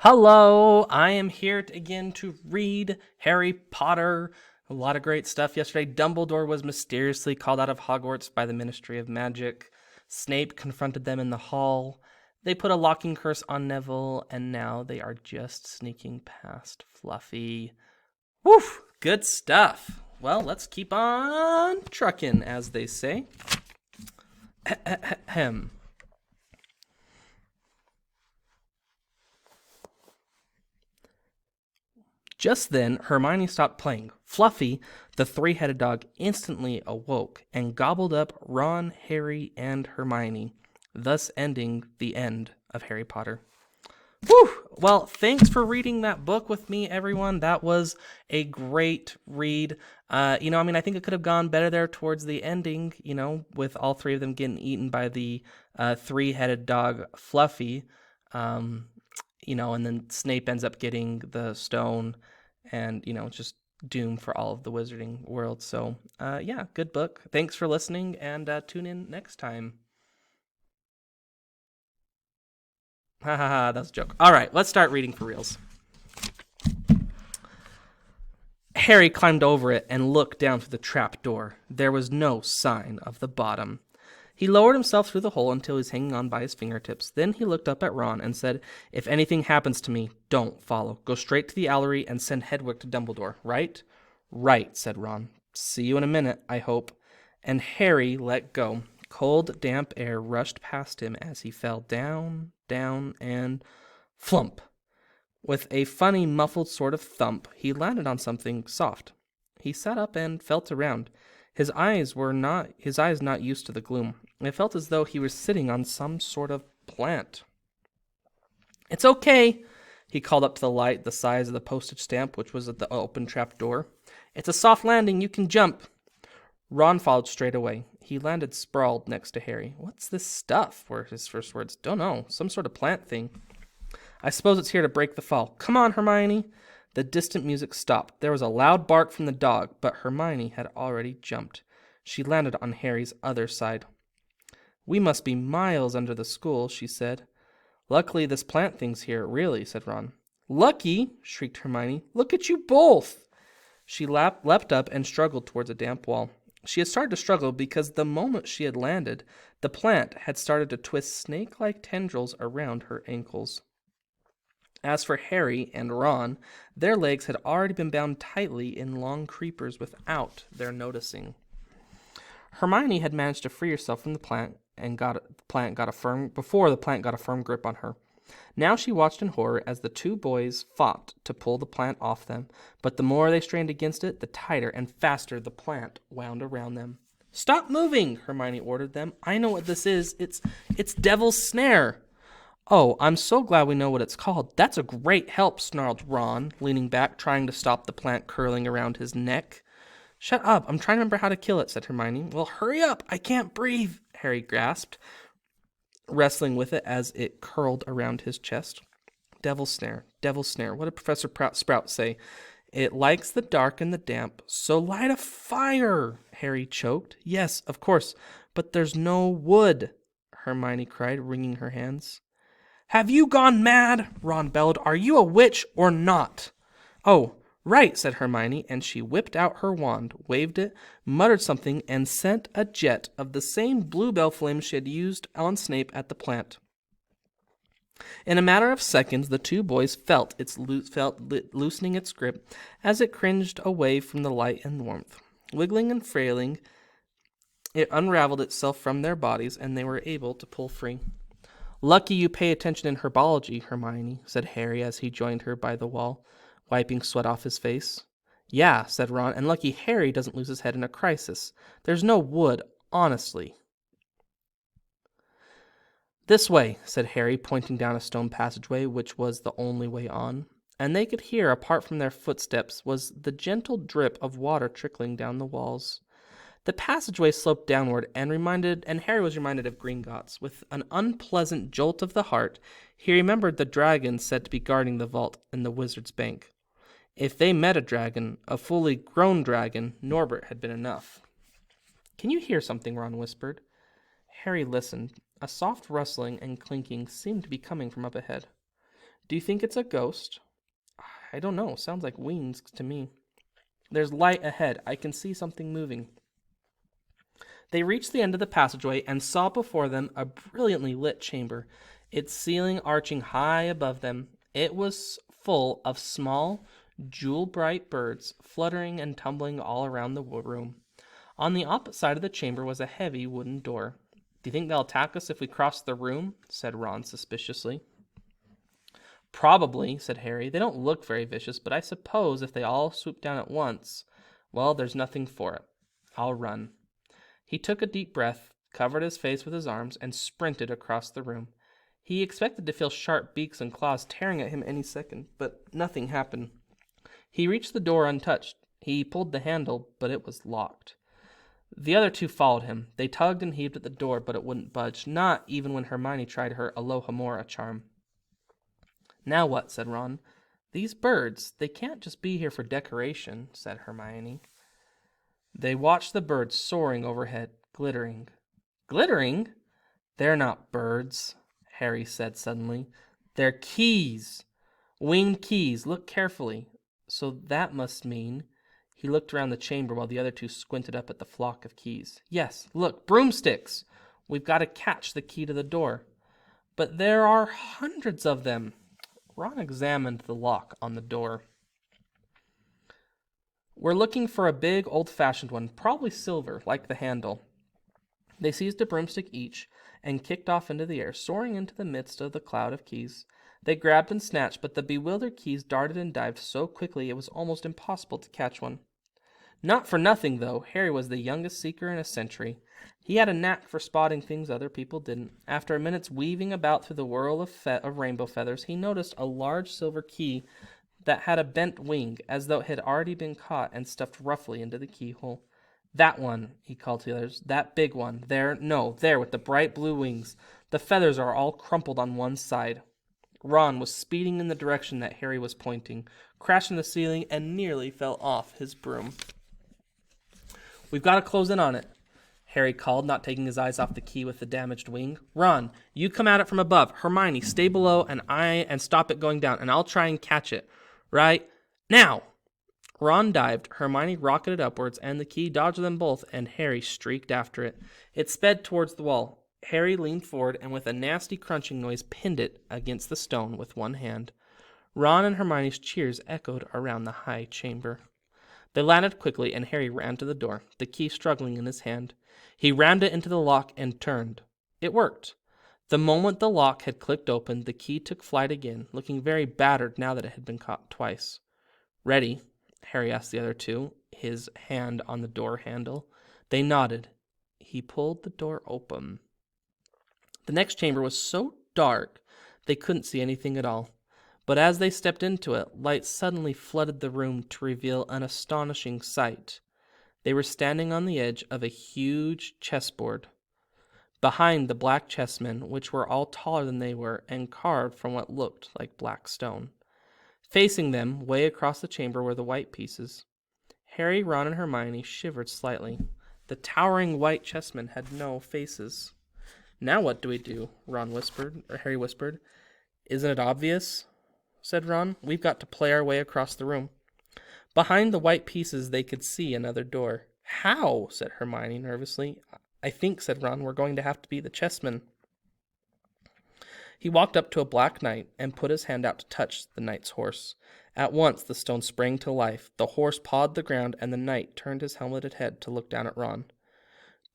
Hello, I am here again to read Harry Potter. A lot of great stuff yesterday. Dumbledore was mysteriously called out of Hogwarts by the Ministry of Magic. Snape confronted them in the hall. They put a locking curse on Neville, and now they are just sneaking past Fluffy. Woo! Good stuff. Well, let's keep on trucking, as they say. Ahem. Just then, Hermione stopped playing. Fluffy, the three-headed dog, instantly awoke and gobbled up Ron, Harry, and Hermione, thus ending the end of Harry Potter. Whew! Well, thanks for reading that book with me, everyone. That was a great read. I think it could have gone better there towards the ending, with all three of them getting eaten by the three-headed dog, Fluffy. And then Snape ends up getting the stone, and it's just doom for all of the wizarding world. So good book. Thanks for listening, and tune in next time. Ha ha ha, that's a joke. All right, let's start reading for reals. Harry climbed over it and looked down through the trap door. There was no sign of the bottom. He lowered himself through the hole until he was hanging on by his fingertips. Then he looked up at Ron and said, "If anything happens to me, don't follow. Go straight to the Owlery and send Hedwig to Dumbledore, right?" "Right," said Ron. "See you in a minute, I hope." And Harry let go. Cold, damp air rushed past him as he fell down, down, and flump. With a funny, muffled sort of thump, he landed on something soft. He sat up and felt around. His eyes not used to the gloom. It felt as though he was sitting on some sort of plant. "It's okay," he called up to the light the size of the postage stamp, which was at the open trap door. "It's a soft landing. You can jump." Ron followed straight away. He landed sprawled next to Harry. "What's this stuff?" were his first words. "Don't know. Some sort of plant thing. I suppose it's here to break the fall. Come on, Hermione." The distant music stopped. There was a loud bark from the dog, but Hermione had already jumped. She landed on Harry's other side. "We must be miles under the school," she said. "Luckily this plant thing's here, really," said Ron. "Lucky?" shrieked Hermione. "Look at you both!" She leapt up and struggled towards a damp wall. She had started to struggle because the moment she had landed, the plant had started to twist snake-like tendrils around her ankles. As for Harry and Ron, their legs had already been bound tightly in long creepers without their noticing. Hermione had managed to free herself from the plant before the plant got a firm grip on her. Now she watched in horror as the two boys fought to pull the plant off them, but the more they strained against it, the tighter and faster the plant wound around them. "Stop moving," Hermione ordered them. "I know what this is. It's Devil's Snare." "Oh, I'm so glad we know what it's called. That's a great help," snarled Ron, leaning back, trying to stop the plant curling around his neck. "Shut up. I'm trying to remember how to kill it," said Hermione. "Well, hurry up. I can't breathe," Harry gasped, wrestling with it as it curled around his chest. Devil's Snare. Devil's Snare. What did Professor Sprout say? "It likes the dark and the damp, so light a fire," Harry choked. "Yes, of course, but there's no wood," Hermione cried, wringing her hands. "Have you gone mad?" Ron bellowed. "Are you a witch or not?" "Oh, right," said Hermione, and she whipped out her wand, waved it, muttered something, and sent a jet of the same bluebell flame she had used on Snape at the plant. In a matter of seconds, the two boys felt loosening its grip as it cringed away from the light and warmth. Wiggling and frailing, it unraveled itself from their bodies, and they were able to pull free. "Lucky you pay attention in herbology, Hermione," said Harry as he joined her by the wall, wiping sweat off his face. "Yeah," said Ron, "and lucky Harry doesn't lose his head in a crisis. There's no wood, honestly." "This way," said Harry, pointing down a stone passageway, which was the only way on. And they could hear, apart from their footsteps, was the gentle drip of water trickling down the walls. The passageway sloped downward, and Harry was reminded of Gringotts. With an unpleasant jolt of the heart, he remembered the dragon said to be guarding the vault in the Wizard's Bank. If they met a dragon, a fully grown dragon, Norbert had been enough. "Can you hear something?" Ron whispered. Harry listened. A soft rustling and clinking seemed to be coming from up ahead. Do you think it's a ghost? I don't know. Sounds like wings to me. There's light ahead. I can see something moving. They reached the end of the passageway and saw before them a brilliantly lit chamber, its ceiling arching high above them. It was full of small, jewel-bright birds fluttering and tumbling all around the room. On the opposite side of the chamber was a heavy wooden door. Do you think they'll attack us if we cross the room? Said Ron suspiciously. Probably, said Harry. They don't look very vicious, but I suppose if they all swoop down at once, well, there's nothing for it. I'll run. He took a deep breath, covered his face with his arms, and sprinted across the room. He expected to feel sharp beaks and claws tearing at him any second, but nothing happened. He reached the door untouched. He pulled the handle, but it was locked. The other two followed him. They tugged and heaved at the door, but it wouldn't budge, not even when Hermione tried her Alohomora charm. Now what? Said Ron. These birds, they can't just be here for decoration, said Hermione. They watched the birds soaring overhead, glittering. Glittering? They're not birds, Harry said suddenly. They're keys. Winged keys. Look carefully. So that must mean... He looked around the chamber while the other two squinted up at the flock of keys. Yes, look, broomsticks. We've got to catch the key to the door. But there are hundreds of them. Ron examined the lock on the door. We're looking for a big, old-fashioned one, probably silver, like the handle. They seized a broomstick each and kicked off into the air, soaring into the midst of the cloud of keys. They grabbed and snatched, but the bewildered keys darted and dived so quickly it was almost impossible to catch one. Not for nothing, though, Harry was the youngest seeker in a century. He had a knack for spotting things other people didn't. After a minute's weaving about through the whirl of rainbow feathers, he noticed a large silver key that had a bent wing, as though it had already been caught and stuffed roughly into the keyhole. That one, he called to the others. That big one. There, with the bright blue wings. The feathers are all crumpled on one side. Ron was speeding in the direction that Harry was pointing, crashed in the ceiling, and nearly fell off his broom. We've got to close in on it, Harry called, not taking his eyes off the key with the damaged wing. Ron, you come at it from above. Hermione, stay below and stop it going down, and I'll try and catch it. Right now! Ron dived, Hermione rocketed upwards, and the key dodged them both, and Harry streaked after it. It sped towards the wall. Harry leaned forward, and with a nasty crunching noise pinned it against the stone with one hand. Ron and Hermione's cheers echoed around the high chamber. They landed quickly, and Harry ran to the door, the key struggling in his hand. He rammed it into the lock and turned. It worked. The moment the lock had clicked open, the key took flight again, looking very battered now that it had been caught twice. Ready? Harry asked the other two, his hand on the door handle. They nodded. He pulled the door open. The next chamber was so dark they couldn't see anything at all. But as they stepped into it, light suddenly flooded the room to reveal an astonishing sight. They were standing on the edge of a huge chessboard. Behind the black chessmen, which were all taller than they were and carved from what looked like black stone. Facing them, way across the chamber, were the white pieces. Harry, Ron, and Hermione shivered slightly. The towering white chessmen had no faces. Now what do we do? Harry whispered. Isn't it obvious? Said Ron. We've got to play our way across the room. Behind the white pieces they could see another door. How? Said Hermione nervously. I think, said Ron, we're going to have to be the chessmen. He walked up to a black knight and put his hand out to touch the knight's horse. At once the stone sprang to life. The horse pawed the ground, and the knight turned his helmeted head to look down at Ron.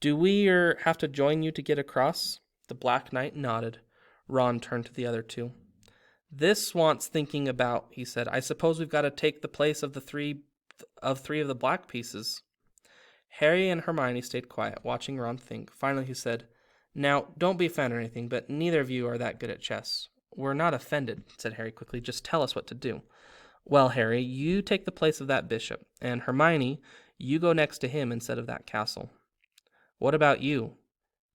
Do we have to join you to get across? The black knight nodded. Ron turned to the other two. This wants thinking about, he said. I suppose we've got to take the place of three of the black pieces. Harry and Hermione stayed quiet, watching Ron think. Finally he said, Now, don't be offended or anything, but neither of you are that good at chess. We're not offended, said Harry quickly. Just tell us what to do. Well, Harry, you take the place of that bishop, and Hermione, you go next to him instead of that castle. What about you?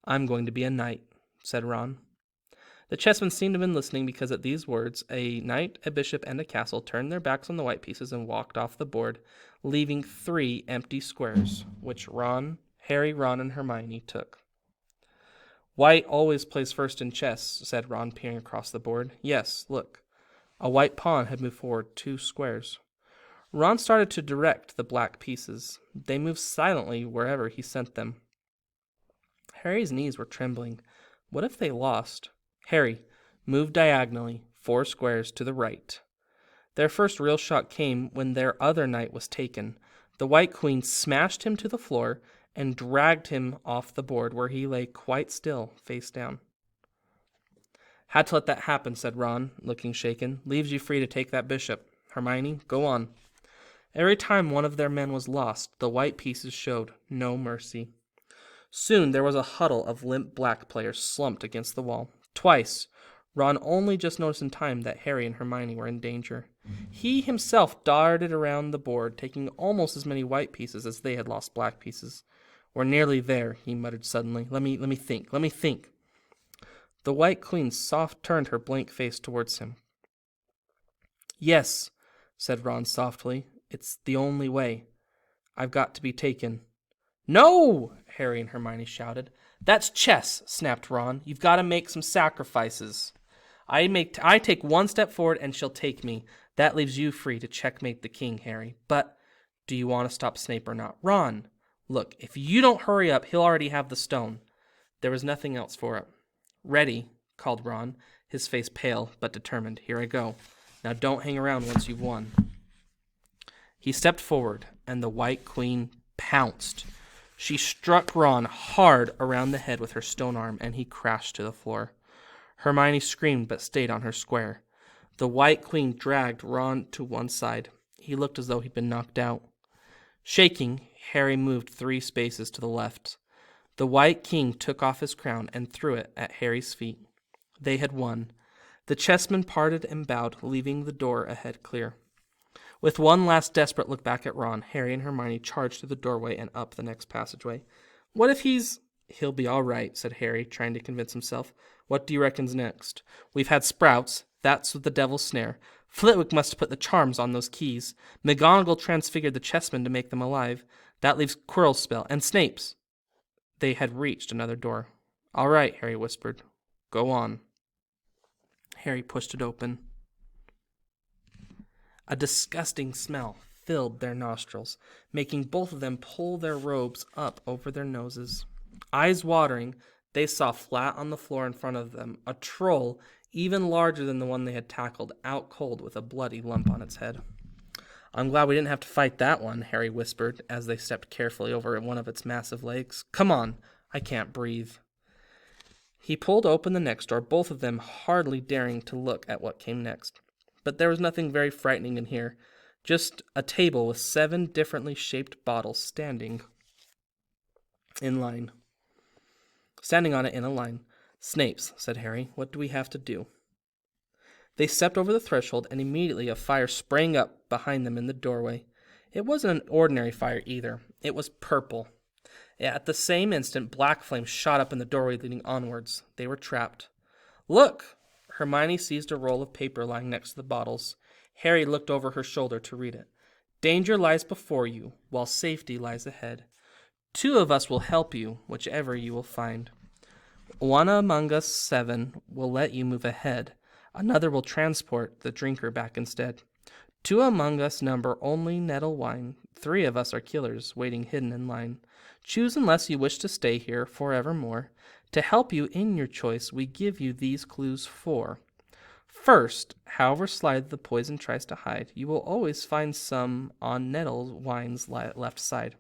I'm going to be a knight, said Ron. The chessmen seemed to have been listening because at these words, a knight, a bishop, and a castle turned their backs on the white pieces and walked off the board, leaving 3 empty squares, which Harry, Ron, and Hermione took. White always plays first in chess, said Ron, peering across the board. Yes, look. A white pawn had moved forward 2 squares. Ron started to direct the black pieces. They moved silently wherever he sent them. Harry's knees were trembling. What if they lost? Harry, move diagonally 4 squares to the right. Their first real shot came when their other knight was taken. The white queen smashed him to the floor and dragged him off the board, where he lay quite still, face down. Had to let that happen, said Ron, looking shaken. Leaves you free to take that bishop. Hermione, go on. Every time one of their men was lost, the white pieces showed no mercy. Soon there was a huddle of limp black players slumped against the wall. Twice, Ron only just noticed in time that Harry and Hermione were in danger. He himself darted around the board, taking almost as many white pieces as they had lost black pieces. We're nearly there, he muttered suddenly. Let me think. The white queen turned her blank face towards him. Yes, said Ron softly. It's the only way. I've got to be taken. No! Harry and Hermione shouted. That's chess, snapped Ron. You've got to make some sacrifices. I take 1 step forward and she'll take me. That leaves you free to checkmate the king, Harry. But do you want to stop Snape or not? Ron, look, if you don't hurry up, he'll already have the stone. There was nothing else for it. Ready, called Ron, his face pale but determined. Here I go. Now don't hang around once you've won. He stepped forward, and the White Queen pounced. She struck Ron hard around the head with her stone arm, and he crashed to the floor. Hermione screamed but stayed on her square. The White Queen dragged Ron to one side. He looked as though he'd been knocked out. Shaking, Harry moved 3 spaces to the left. The White King took off his crown and threw it at Harry's feet. They had won. The chessmen parted and bowed, leaving the door ahead clear. With one last desperate look back at Ron, Harry and Hermione charged through the doorway and up the next passageway. What if he's... He'll be all right, said Harry, trying to convince himself. What do you reckon's next? We've had sprouts. That's the devil's snare. Flitwick must have put the charms on those keys. McGonagall transfigured the chessmen to make them alive. That leaves Quirrell's spell. And Snape's. They had reached another door. All right, Harry whispered. Go on. Harry pushed it open. A disgusting smell filled their nostrils, making both of them pull their robes up over their noses. Eyes watering, they saw flat on the floor in front of them a troll even larger than the one they had tackled, out cold with a bloody lump on its head. I'm glad we didn't have to fight that one, Harry whispered as they stepped carefully over one of its massive legs. Come on, I can't breathe. He pulled open the next door, both of them hardly daring to look at what came next. But there was nothing very frightening in here, just a table with 7 differently shaped bottles standing on it in a line. Snape's, said Harry. What do we have to do? They stepped over the threshold, and immediately a fire sprang up behind them in the doorway. It wasn't an ordinary fire either. It was purple. At the same instant, black flames shot up in the doorway leading onwards. They were trapped. Look! Hermione seized a roll of paper lying next to the bottles. Harry looked over her shoulder to read it. Danger lies before you, while safety lies ahead. 2 of us will help you, whichever you will find. One among us 7 will let you move ahead. Another will transport the drinker back instead. 2 among us number only nettle wine. 3 of us are killers, waiting hidden in line. Choose unless you wish to stay here forevermore. To help you in your choice, we give you these clues 4. First, however sly the poison tries to hide, you will always find some on nettle wine's left side.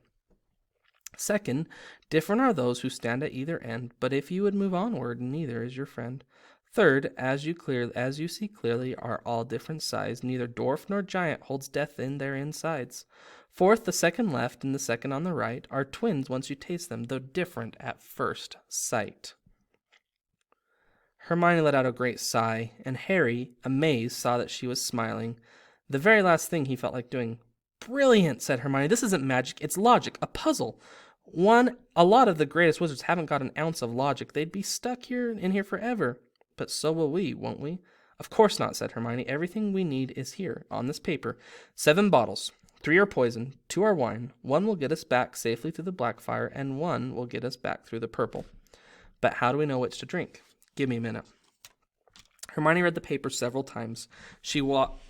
Second, different are those who stand at either end, but if you would move onward, neither is your friend. Third, as you see clearly, are all different size. Neither dwarf nor giant holds death in their insides. Fourth, the second left and the second on the right are twins once you taste them, though different at first sight. Hermione let out a great sigh, and Harry, amazed, saw that she was smiling. The very last thing he felt like doing. Brilliant, said Hermione. This isn't magic, it's logic, a puzzle. A lot of the greatest wizards haven't got an ounce of logic. They'd be stuck in here forever. But so will we, won't we? Of course not, said Hermione. Everything we need is here, on this paper. 7 bottles. 3 are poison, 2 are wine. 1 will get us back safely through the Blackfire, and 1 will get us back through the Purple. But how do we know which to drink? Give me a minute. Hermione read the paper several times. She walked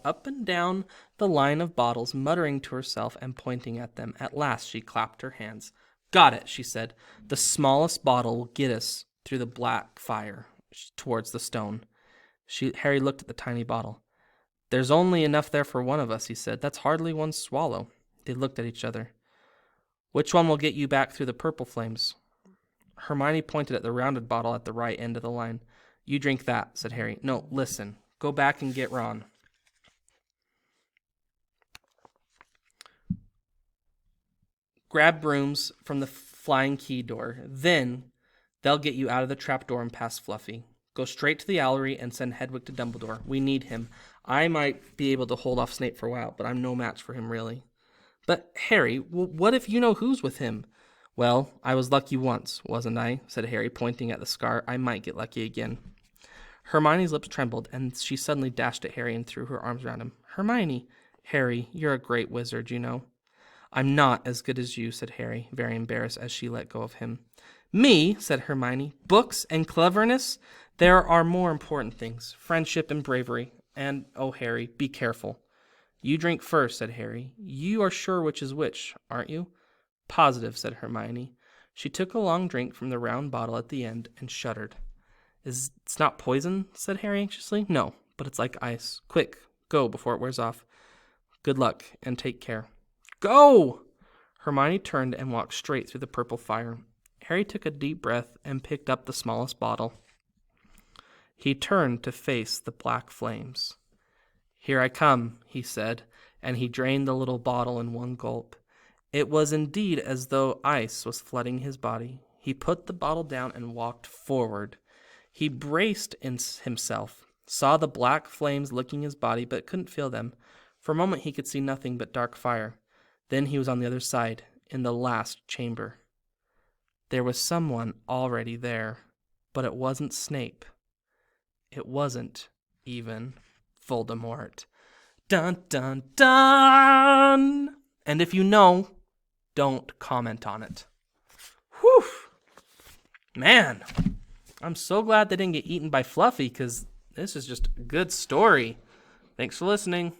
up and down the line of bottles, muttering to herself and pointing at them. At last she clapped her hands. "Got it," she said. "The smallest bottle will get us through the black fire towards the stone." Harry looked at the tiny bottle. "There's only enough there for one of us," he said. "That's hardly one swallow." They looked at each other. "Which one will get you back through the purple flames?" Hermione pointed at the rounded bottle at the right end of the line. "You drink that," said Harry. "No, listen. Go back and get Ron. Grab brooms from the flying key door. Then they'll get you out of the trapdoor and past Fluffy. Go straight to the Owlery and send Hedwig to Dumbledore. We need him. I might be able to hold off Snape for a while, but I'm no match for him, really." "But, Harry, what if you know who's with him?" "Well, I was lucky once, wasn't I?" said Harry, pointing at the scar. "I might get lucky again." Hermione's lips trembled, and she suddenly dashed at Harry and threw her arms around him. "Hermione!" "Harry, you're a great wizard, you know." "I'm not as good as you," said Harry, very embarrassed as she let go of him. "Me?" said Hermione. "Books and cleverness? There are more important things. Friendship and bravery. And, oh, Harry, be careful." "You drink first," said Harry. "You are sure which is which, aren't you?" "Positive," said Hermione. She took a long drink from the round bottle at the end and shuddered. "It's not poison?" said Harry anxiously. "No, but it's like ice. Quick, go before it wears off. Good luck, and take care." "Go!" Hermione turned and walked straight through the purple fire. Harry took a deep breath and picked up the smallest bottle. He turned to face the black flames. "Here I come," he said, and he drained the little bottle in one gulp. It was indeed as though ice was flooding his body. He put the bottle down and walked forward. He braced himself, saw the black flames licking his body, but couldn't feel them. For a moment he could see nothing but dark fire. Then he was on the other side, in the last chamber. There was someone already there, but it wasn't Snape. It wasn't even Voldemort. Dun, dun, dun! And if you know, don't comment on it. Whew! Man, I'm so glad they didn't get eaten by Fluffy, because this is just a good story. Thanks for listening.